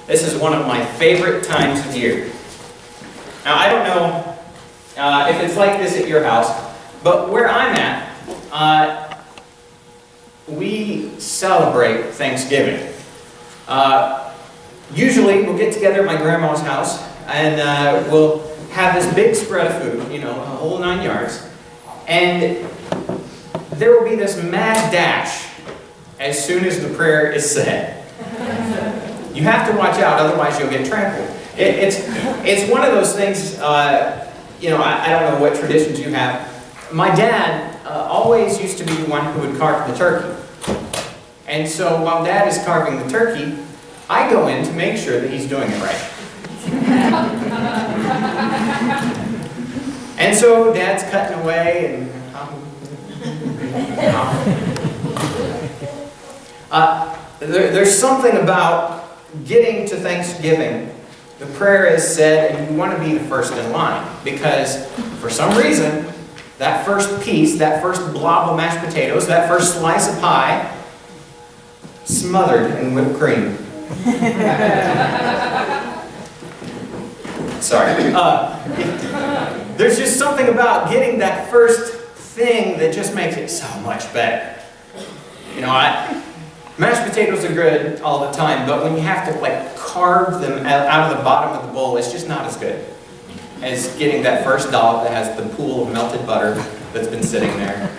This is one of my favorite times of year. Now, I don't know if it's like this at your house, but where I'm at, we celebrate Thanksgiving. Usually, we'll get together at my grandma's house, and we'll have this big spread of food, you know, a whole 9 yards, and there will be this mad dash as soon as the prayer is said. You have to watch out, otherwise you'll get trampled. It's one of those things, you know, I don't know what traditions you have. My dad always used to be the one who would carve the turkey. And so while Dad is carving the turkey, I go in to make sure that he's doing it right. And so Dad's cutting away, and there's something about getting to Thanksgiving. The prayer is said, and you want to be the first in line, because for some reason, that first piece, that first blob of mashed potatoes, that first slice of pie, smothered in whipped cream. Sorry. There's just something about getting that first thing that just makes it so much better. You know, mashed potatoes are good all the time, but when you have to like carve them out of the bottom of the bowl, it's just not as good as getting that first dollop that has the pool of melted butter that's been sitting there.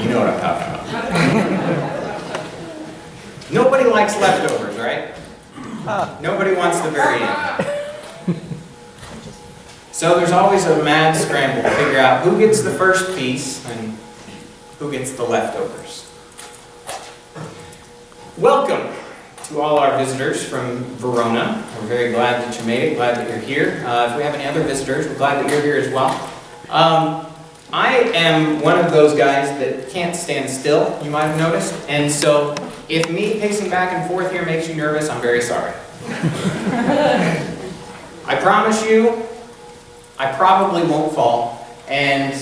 You know what I'm talking about. Nobody likes leftovers, right? Nobody wants the very end. So there's always a mad scramble to figure out who gets the first piece and who gets the leftovers. Welcome to all our visitors from Verona. We're very glad that you made it, glad that you're here. If we have any other visitors, we're glad that you're here as well. I am one of those guys that can't stand still, you might have noticed. And so if me pacing back and forth here makes you nervous, I'm very sorry. I promise you, I probably won't fall, and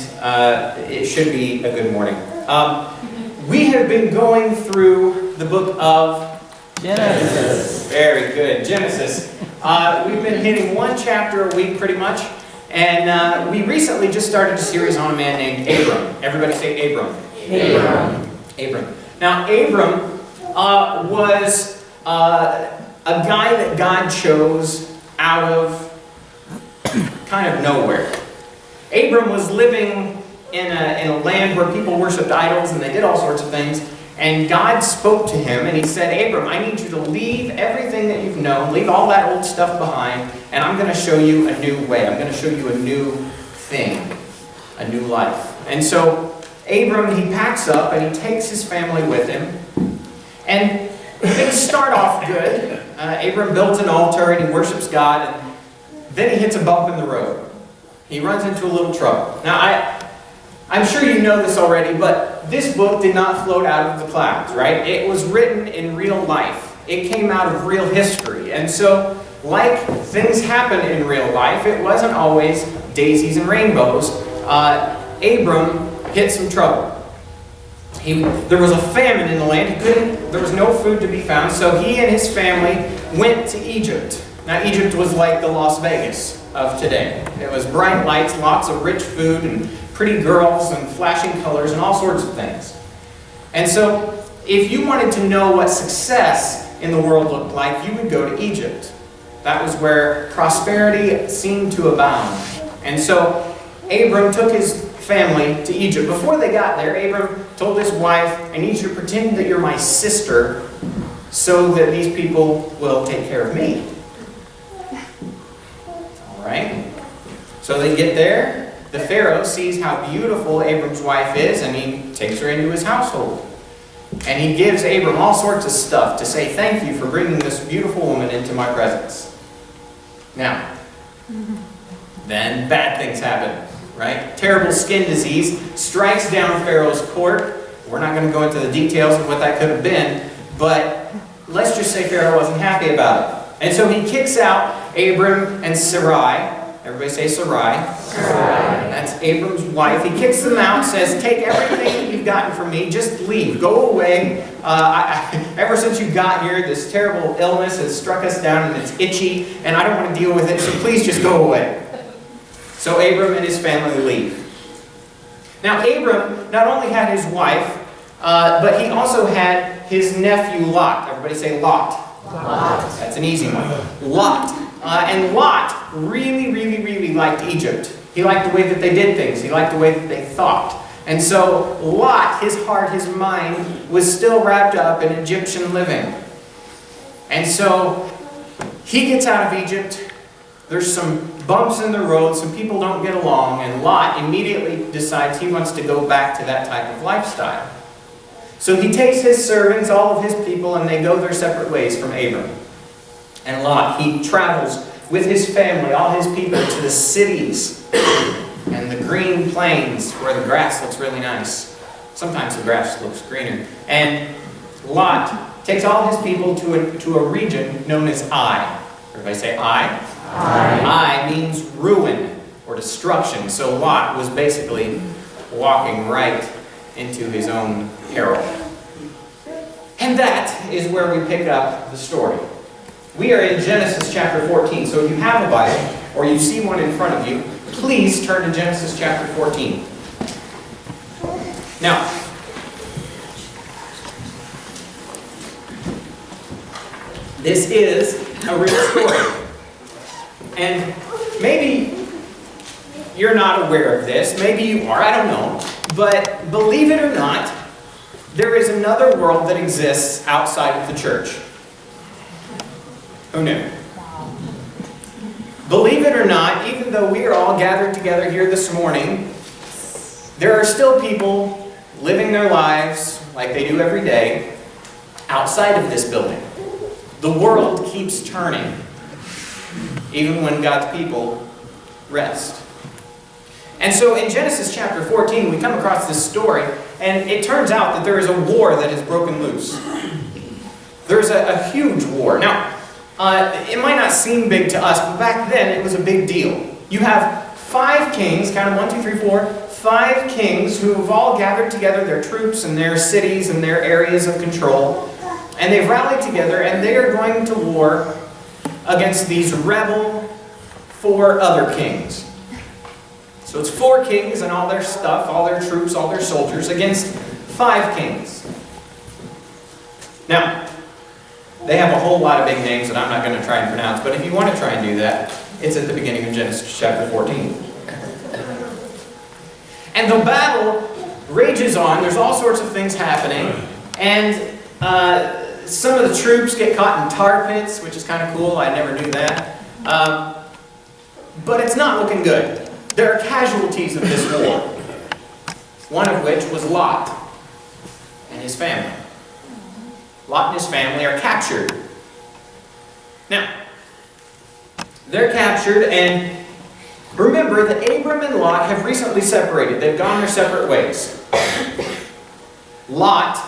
it should be a good morning. We have been going through the book of Genesis. Very good, Genesis. We've been hitting one chapter a week pretty much, and we recently just started a series on a man named Abram. Everybody say Abram. Abram. Now, Abram was a guy that God chose out of kind of nowhere. Abram was living in a land where people worshipped idols and they did all sorts of things. And God spoke to him and he said, Abram, I need you to leave everything that you've known, leave all that old stuff behind, and I'm going to show you a new way. I'm going to show you a new thing, a new life. And so Abram, he packs up and he takes his family with him. And things start off good. Abram builds an altar and he worships God, and then he hits a bump in the road. He runs into a little trouble. Now, I'm sure you know this already, but this book did not float out of the clouds, right? It was written in real life. It came out of real history. And so, like things happen in real life, it wasn't always daisies and rainbows. Abram hit some trouble. There was a famine in the land. There was no food to be found, so he and his family went to Egypt. Now, Egypt was like the Las Vegas of today. It was bright lights, lots of rich food, and pretty girls, and flashing colors, and all sorts of things. And so, if you wanted to know what success in the world looked like, you would go to Egypt. That was where prosperity seemed to abound. And so, Abram took his family to Egypt. Before they got there, Abram told his wife, I need you to pretend that you're my sister so that these people will take care of me. Right? So they get there. The Pharaoh sees how beautiful Abram's wife is, and he takes her into his household. And he gives Abram all sorts of stuff to say thank you for bringing this beautiful woman into my presence. Now, then bad things happen, right? Terrible skin disease strikes down Pharaoh's court. We're not going to go into the details of what that could have been, but let's just say Pharaoh wasn't happy about it. And so he kicks out Abram and Sarai. Everybody say Sarai. Sarai. that's Abram's wife. He kicks them out, says, take everything you've gotten from me, just leave, go away. Ever since you got here, this terrible illness has struck us down and it's itchy, and I don't want to deal with it, so please just go away. So Abram and his family leave. Now Abram not only had his wife, but he also had his nephew Lot. Everybody say Lot. Lot. That's an easy one. Lot. And Lot really liked Egypt. He liked the way that they did things. He liked the way that they thought. And so Lot, his heart, his mind, was still wrapped up in Egyptian living. And so he gets out of Egypt. There's some bumps in the road. Some people don't get along. And Lot immediately decides he wants to go back to that type of lifestyle. So he takes his servants, all of his people, and they go their separate ways from Abram. And Lot, he travels with his family, all his people, to the cities and the green plains where the grass looks really nice. Sometimes the grass looks greener. And Lot takes all his people to a region known as Ai. Everybody say Ai? Ai. Ai means ruin or destruction. So Lot was basically walking right into his own peril. And that is where we pick up the story. We are in Genesis chapter 14, so if you have a Bible, or you see one in front of you, please turn to Genesis chapter 14. Now, this is a real story. And maybe you're not aware of this, maybe you are, I don't know. But believe it or not, there is another world that exists outside of the church. Who knew? Believe it or not, even though we are all gathered together here this morning, there are still people living their lives like they do every day outside of this building. The world keeps turning, even when God's people rest. And so in Genesis chapter 14, we come across this story, and it turns out that there is a war that has broken loose. There's a huge war. Now, it might not seem big to us, but back then it was a big deal. You have 5 kings, count them 1, 2, 3, 4, 5 kings who have all gathered together their troops and their cities and their areas of control, and they've rallied together, and they are going to war against these rebel 4 other kings. So it's 4 kings and all their stuff, all their troops, all their soldiers, against 5 kings. Now, they have a whole lot of big names that I'm not going to try and pronounce, but if you want to try and do that, it's at the beginning of Genesis chapter 14. And the battle rages on. There's all sorts of things happening. And some of the troops get caught in tar pits, which is kind of cool. I never knew that. But it's not looking good. There are casualties of this war, one of which was Lot and his family. Lot and his family are captured. Now, they're captured, and remember that Abram and Lot have recently separated. They've gone their separate ways. Lot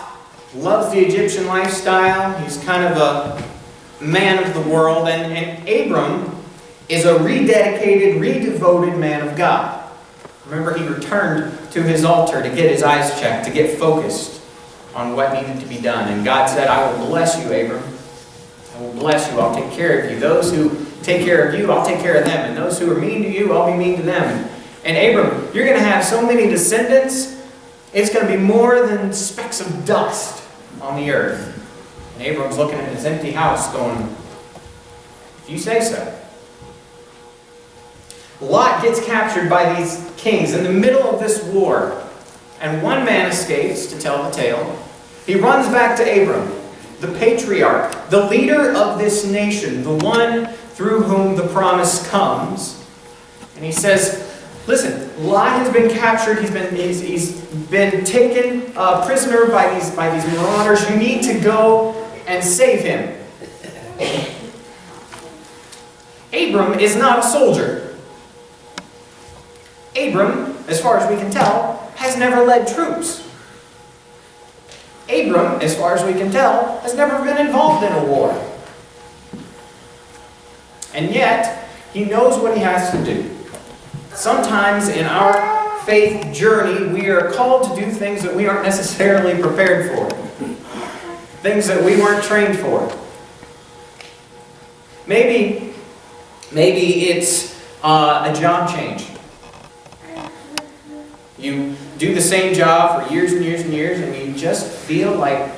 loves the Egyptian lifestyle. He's kind of a man of the world, and Abram is a rededicated, redevoted man of God. Remember, he returned to his altar to get his eyes checked, to get focused on what needed to be done. And God said, I will bless you, Abram. I will bless you. I'll take care of you. Those who take care of you, I'll take care of them. And those who are mean to you, I'll be mean to them. And Abram, you're going to have so many descendants, it's going to be more than specks of dust on the earth. And Abram's looking at his empty house going, if you say so. Lot gets captured by these kings in the middle of this war, and one man escapes to tell the tale. He runs back to Abram, the patriarch, the leader of this nation, the one through whom the promise comes. And he says, listen, Lot has been captured. He's been taken prisoner by these marauders. You need to go and save him. Abram is not a soldier. Abram, as far as we can tell, has never led troops. Abram, as far as we can tell, has never been involved in a war. And yet, he knows what he has to do. sometimes in our faith journey, we are called to do things that we aren't necessarily prepared for. Things that we weren't trained for. Maybe it's a job change. You do the same job for years and years and years, and you just feel like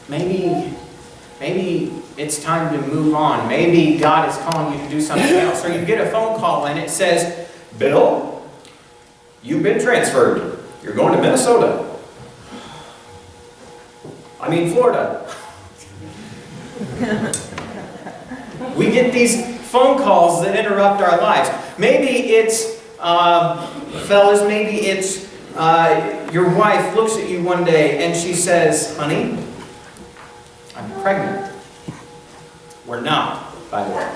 maybe it's time to move on. Maybe God is calling you to do something else. Or you get a phone call and it says, "Bill, you've been transferred. You're going to Minnesota. Florida." We get these phone calls that interrupt our lives. Maybe it's, fellas, maybe it's your wife looks at you one day and she says, "Honey, I'm pregnant." We're not, by the way.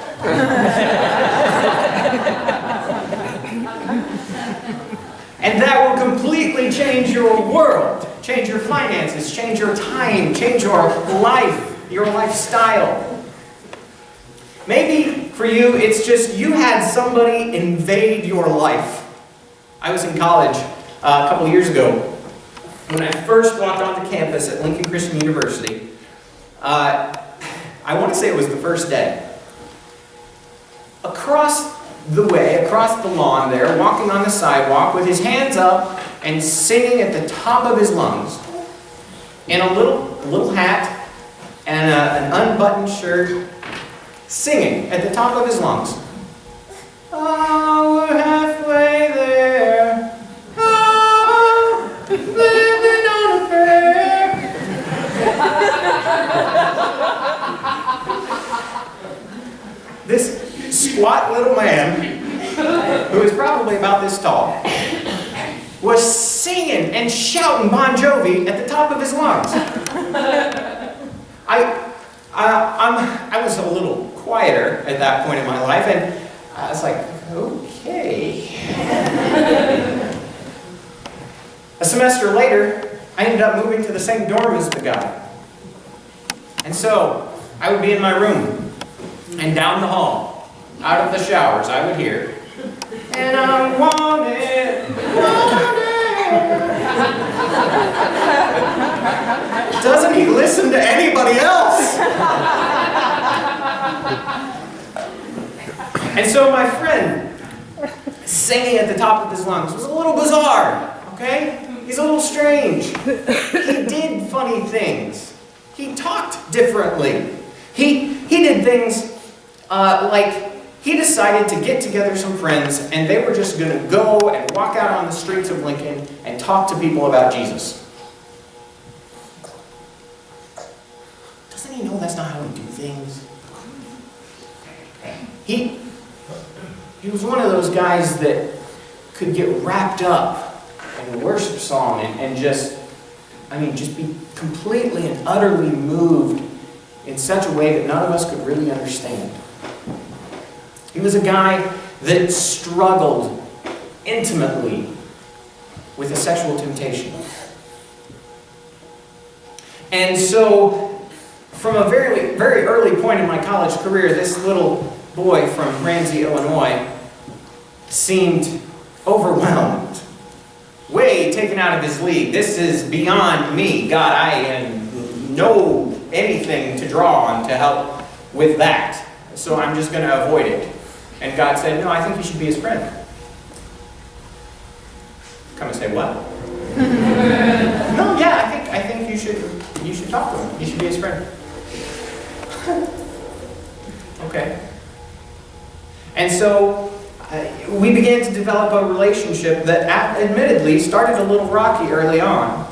And that will completely change your world, change your finances, change your time, change your life, your lifestyle. Maybe for you, it's just you had somebody invade your life. I was in college a couple years ago. When I first walked onto campus at Lincoln Christian University, I want to say it was the first day. Across the way, across the lawn there, walking on the sidewalk with his hands up and singing at the top of his lungs, in a little hat and an unbuttoned shirt, singing at the top of his lungs. "Oh, we're halfway there. Oh, living on a prayer." This squat little man, who is probably about this tall, was singing and shouting Bon Jovi at the top of his lungs. I was a little quieter at that point in my life, and I was like, okay. A semester later, I ended up moving to the same dorm as the guy. And so, I would be in my room, and down the hall, out of the showers, I would hear, "And I want it, want it." Doesn't he listen to anybody else? And so my friend, singing at the top of his lungs, was a little bizarre, okay? He's a little strange. He did funny things. He talked differently. He did things like he decided to get together some friends and they were just going to go and walk out on the streets of Lincoln and talk to people about Jesus. Doesn't he know that's not how we do things? He was one of those guys that could get wrapped up in a worship song and just be completely and utterly moved in such a way that none of us could really understand. He was a guy that struggled intimately with a sexual temptation. And so, from a very, very early point in my college career, this little boy from Ramsey, Illinois, seemed overwhelmed. Way taken out of his league. This is beyond me. God, I know anything to draw on to help with that. So I'm just going to avoid it. And God said, "No, I think you should be his friend." Come and say, "What?" "No, yeah, I think you should talk to him. You should be his friend." Okay. And so we began to develop a relationship that admittedly started a little rocky early on.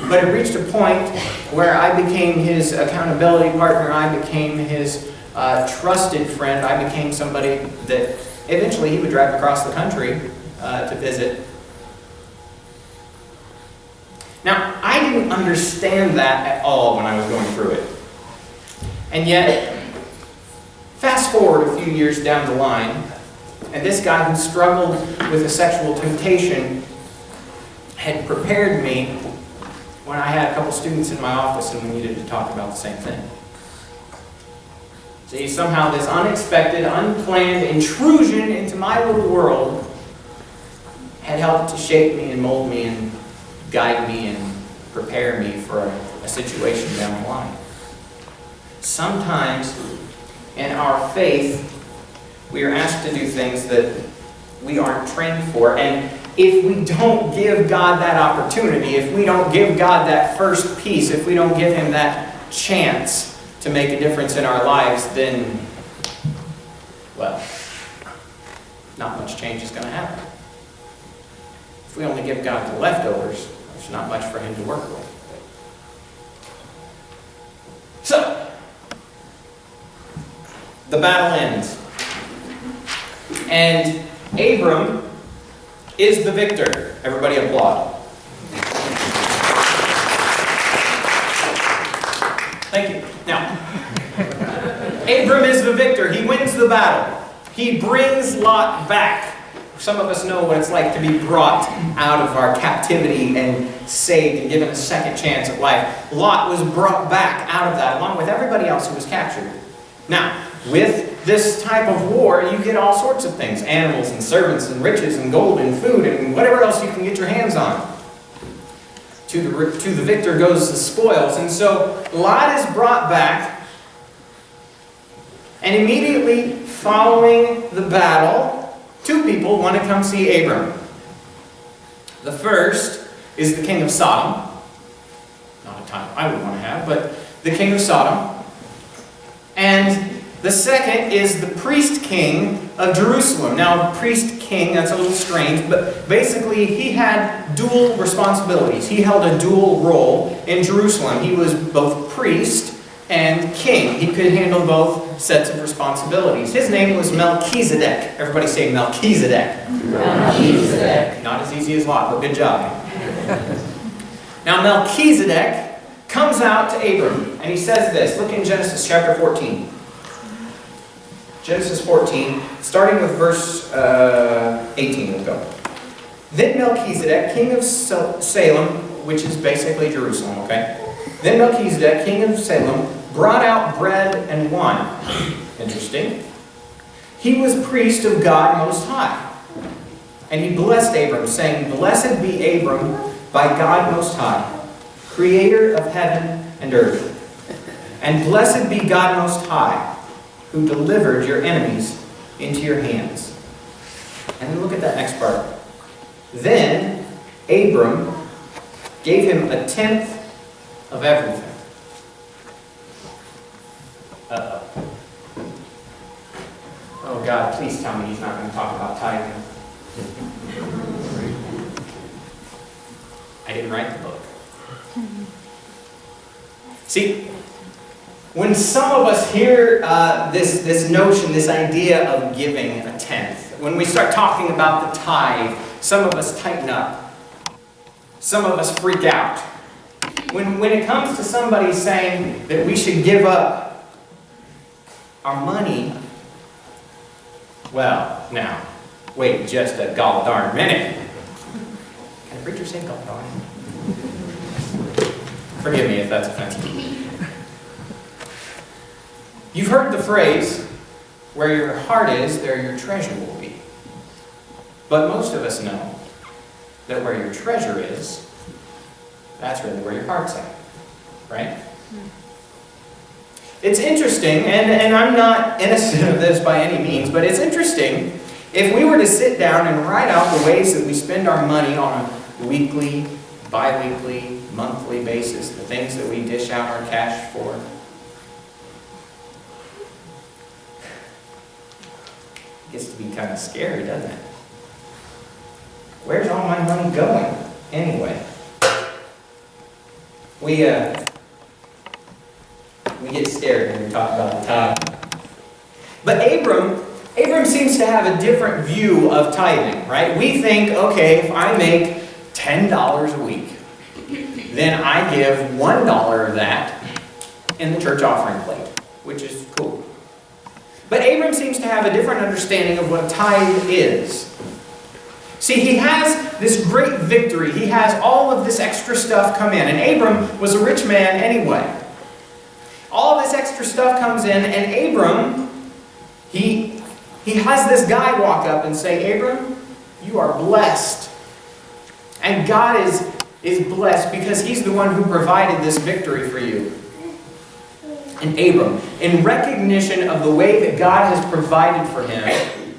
But it reached a point where I became his accountability partner. I became his trusted friend. I became somebody that eventually he would drive across the country to visit. Now, I didn't understand that at all when I was going through it. And yet, fast forward a few years down the line, and this guy who struggled with a sexual temptation had prepared me when I had a couple students in my office and we needed to talk about the same thing. See, somehow this unexpected, unplanned intrusion into my little world had helped to shape me and mold me and guide me and prepare me for a situation down the line. Sometimes in our faith, we are asked to do things that we aren't trained for. And if we don't give God that opportunity, if we don't give God that first piece, if we don't give Him that chance to make a difference in our lives, then, well, not much change is going to happen. If we only give God the leftovers, there's not much for Him to work with. So, the battle ends. And Abram is the victor. Everybody applaud. Thank you. Now, Abram is the victor. He wins the battle. He brings Lot back. Some of us know what it's like to be brought out of our captivity and saved and given a second chance at life. Lot was brought back out of that along with everybody else who was captured. Now, with this type of war, you get all sorts of things. Animals and servants and riches and gold and food and whatever else you can get your hands on. To the victor goes the spoils. And so Lot is brought back. And immediately following the battle, two people want to come see Abram. The first is the king of Sodom. Not a title I would want to have, but the king of Sodom. And the second is the priest king of Jerusalem. Now, priest king, that's a little strange, but basically he had dual responsibilities. He held a dual role in Jerusalem. He was both priest and king. He could handle both sets of responsibilities. His name was Melchizedek. Everybody say Melchizedek. Melchizedek. Not as easy as Lot, but good job. Now, Melchizedek comes out to Abram, and he says this. Look in Genesis chapter 14. Genesis 14, starting with verse 18, we'll go. Then Melchizedek, king of Salem, which is basically Jerusalem, okay? Then Melchizedek, king of Salem, brought out bread and wine. Interesting. He was priest of God Most High. And he blessed Abram, saying, Blessed be Abram by God Most High, creator of heaven and earth. And blessed be God Most High, who delivered your enemies into your hands. And then look at that next part. Then Abram gave him a tenth of everything. Uh-oh. Oh God, please tell me he's not going to talk about tithing. I didn't write the book. See, when some of us hear this notion, this idea of giving a tenth, when we start talking about the tithe, some of us tighten up. Some of us freak out. When it comes to somebody saying that we should give up our money, well, now, wait just a gall darn minute. Can a preacher say gall darn? Forgive me if that's offensive. You've heard the phrase, where your heart is, there your treasure will be. But most of us know that where your treasure is, that's really where your heart's at. Right? It's interesting, and I'm not innocent of this by any means, but it's interesting if we were to sit down and write out the ways that we spend our money on a weekly, bi-weekly, monthly basis, the things that we dish out our cash for. It gets to be kind of scary, doesn't it? Where's all my money going anyway? We get scared when we talk about the tithe. But Abram seems to have a different view of tithing, right? We think, okay, if I make $10 a week, then I give $1 of that in the church offering plate, which is cool. But Abram seems to have a different understanding of what a tithe is. See, he has this great victory. He has all of this extra stuff come in. And Abram was a rich man anyway. All this extra stuff comes in, and Abram, he has this guy walk up and say, Abram, you are blessed And God is blessed because He's the one who provided this victory for you. And Abram, in recognition of the way that God has provided for him,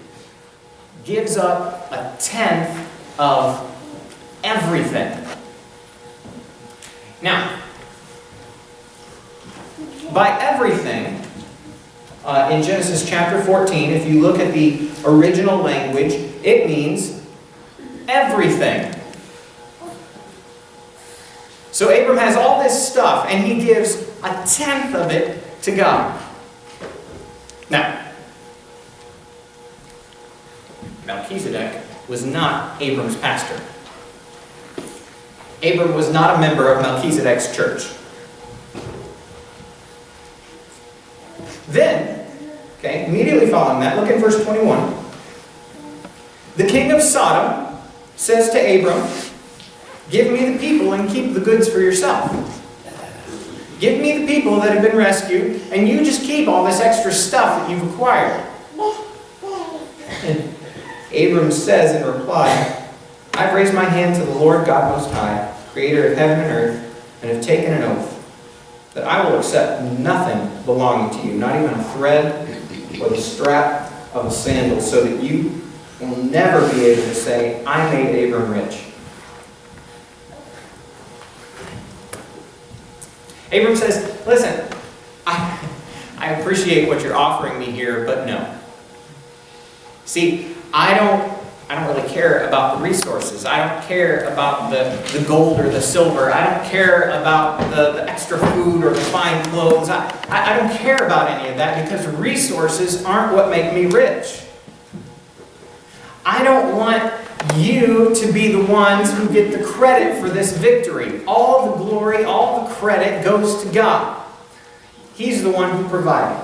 gives up 1/10 of everything. Now, by everything, in Genesis chapter 14, if you look at the original language, it means everything. So Abram has all this stuff, and he gives 1/10 of it to God. Now, Melchizedek was not Abram's pastor. Abram was not a member of Melchizedek's church. Then, immediately following that, look in verse 21. The king of Sodom says to Abram, "Give me the people and keep the goods for yourself. Give me the people that have been rescued, and you just keep all this extra stuff that you've acquired." And Abram says in reply, "I've raised my hand to the Lord God Most High, creator of heaven and earth, and have taken an oath that I will accept nothing belonging to you, not even a thread or the strap of a sandal, so that you will never be able to say, 'I made Abram rich.'" Abram says, "Listen, I appreciate what you're offering me here, but no. See, I don't really care about the resources. I don't care about the gold or the silver. I don't care about the extra food or the fine clothes. I don't care about any of that because resources aren't what make me rich. I don't want you to be the ones who get the credit for this victory. All the glory, all the credit goes to God. He's the one who provided."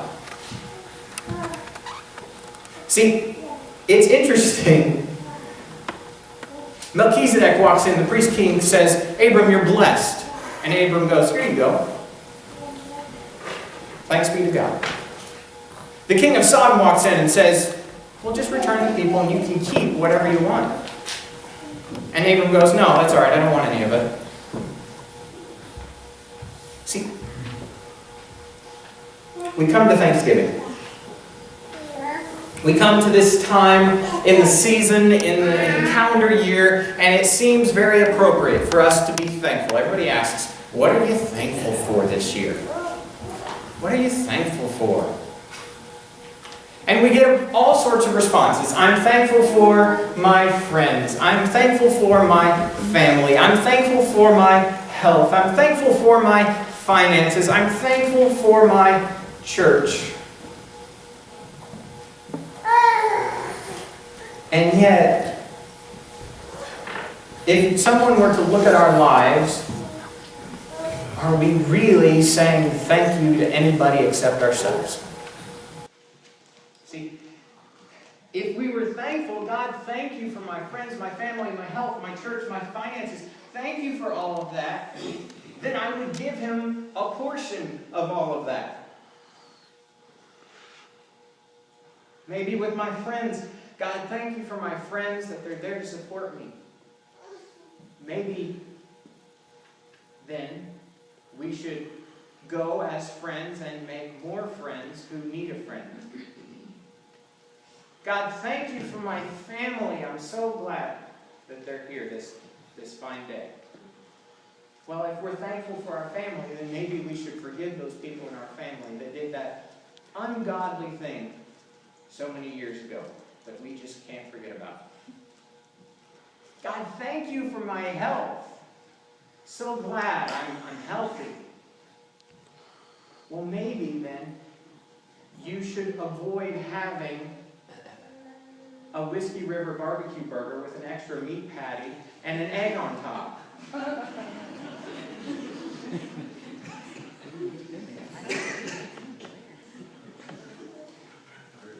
See, it's interesting. Melchizedek walks in, the priest king says, "Abram, you're blessed." And Abram goes, "Here you go. Thanks be to God." The king of Sodom walks in and says, "Well, just return the people and you can keep whatever you want." And Abram goes, "No, that's all right. I don't want any of it." See, we come to Thanksgiving. We come to this time in the season, in the calendar year, and it seems very appropriate for us to be thankful. Everybody asks, "What are you thankful for this year? What are you thankful for?" And we get all sorts of responses. "I'm thankful for my friends. I'm thankful for my family. I'm thankful for my health. I'm thankful for my finances. I'm thankful for my church." And yet, if someone were to look at our lives, are we really saying thank you to anybody except ourselves? See, if we were thankful, "God, thank you for my friends, my family, my health, my church, my finances. Thank you for all of that," then I would give Him a portion of all of that. Maybe with my friends, "God, thank you for my friends, that they're there to support me." Maybe then we should go as friends and make more friends who need a friend. "God, thank you for my family. I'm so glad that they're here this fine day." Well, if we're thankful for our family, then maybe we should forgive those people in our family that did that ungodly thing so many years ago that we just can't forget about. "God, thank you for my health. So glad I'm healthy." Well, maybe then you should avoid having a Whiskey River barbecue burger with an extra meat patty and an egg on top.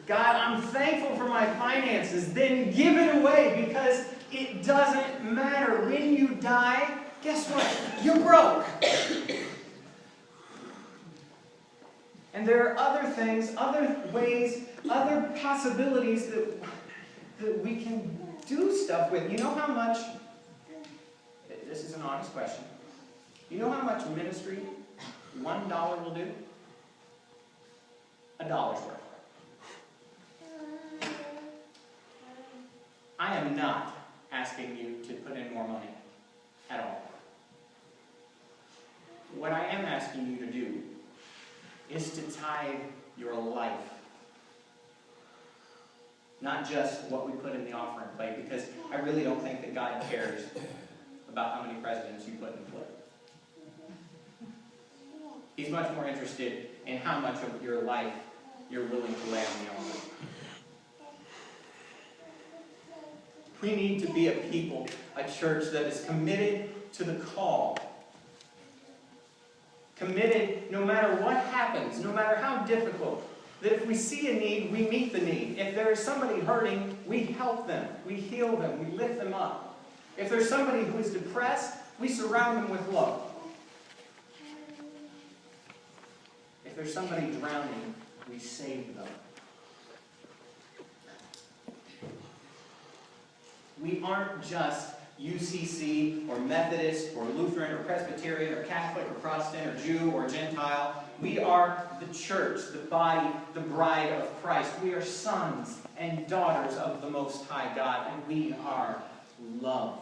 "God, I'm thankful for my finances." Then give it away, because it doesn't matter. When you die, guess what? You're broke. And there are other things, other ways, other possibilities that we can do stuff with. You know how much this is an honest question. You know how much ministry $1 will do? $1's worth. I am not asking you to put in more money at all. What I am asking you to do is to tithe your life. Not just what we put in the offering plate, because I really don't think that God cares about how many presidents you put in the plate. He's much more interested in how much of your life you're willing to lay on the altar. We need to be a people, a church that is committed to the call. Committed no matter what happens, no matter how difficult. That if we see a need, we meet the need. If there is somebody hurting, we help them. We heal them. We lift them up. If there's somebody who is depressed, we surround them with love. If there's somebody drowning, we save them. We aren't just UCC or Methodist or Lutheran or Presbyterian or Catholic or Protestant or Jew or Gentile. We are the church, the body, the bride of Christ. We are sons and daughters of the Most High God, and we are loved.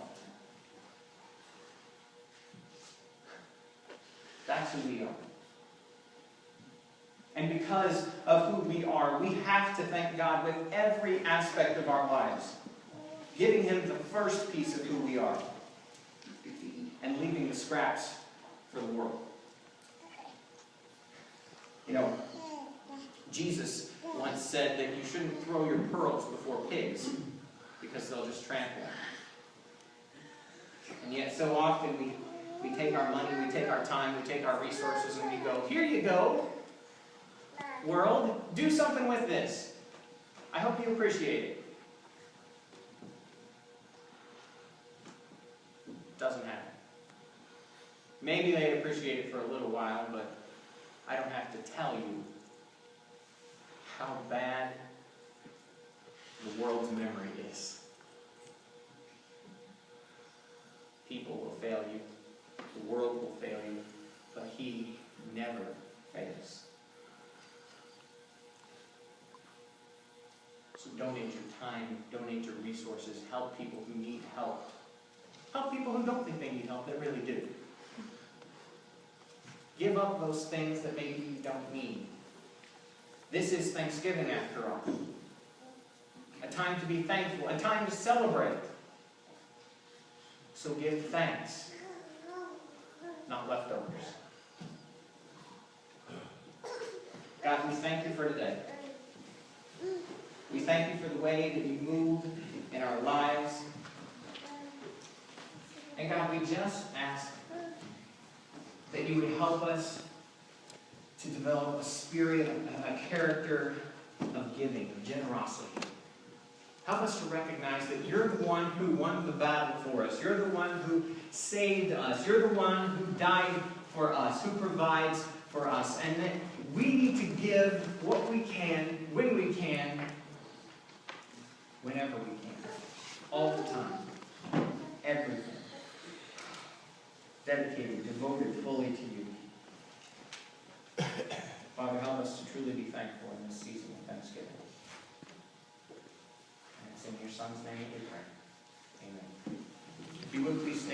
That's who we are. And because of who we are, we have to thank God with every aspect of our lives. Giving Him the first piece of who we are. And leaving the scraps for the world. You know, Jesus once said that you shouldn't throw your pearls before pigs, because they'll just trample them. And yet so often we take our money, we take our time, we take our resources, and we go, here you go, world, do something with this. I hope you appreciate it. Doesn't happen. Maybe they appreciate it for a little while, but I don't have to tell you how bad the world's memory is. People will fail you. The world will fail you. But He never fails. So donate your time, donate your resources, help people who need help. Help people who don't think they need help, that really do. Give up those things that maybe you don't need. This is Thanksgiving after all. A time to be thankful, a time to celebrate. So give thanks, not leftovers. God, we thank you for today. We thank you for the way that you move in our lives. And God, we just ask that you would help us to develop a spirit, a character of giving, of generosity. Help us to recognize that you're the one who won the battle for us. You're the one who saved us. You're the one who died for us, who provides for us. And that we need to give what we can, when we can, whenever we can. All the time. Everything. Dedicated, devoted fully to you. Father, help us to truly be thankful in this season of Thanksgiving. And it's in your Son's name that we pray. Amen. If you would please stay.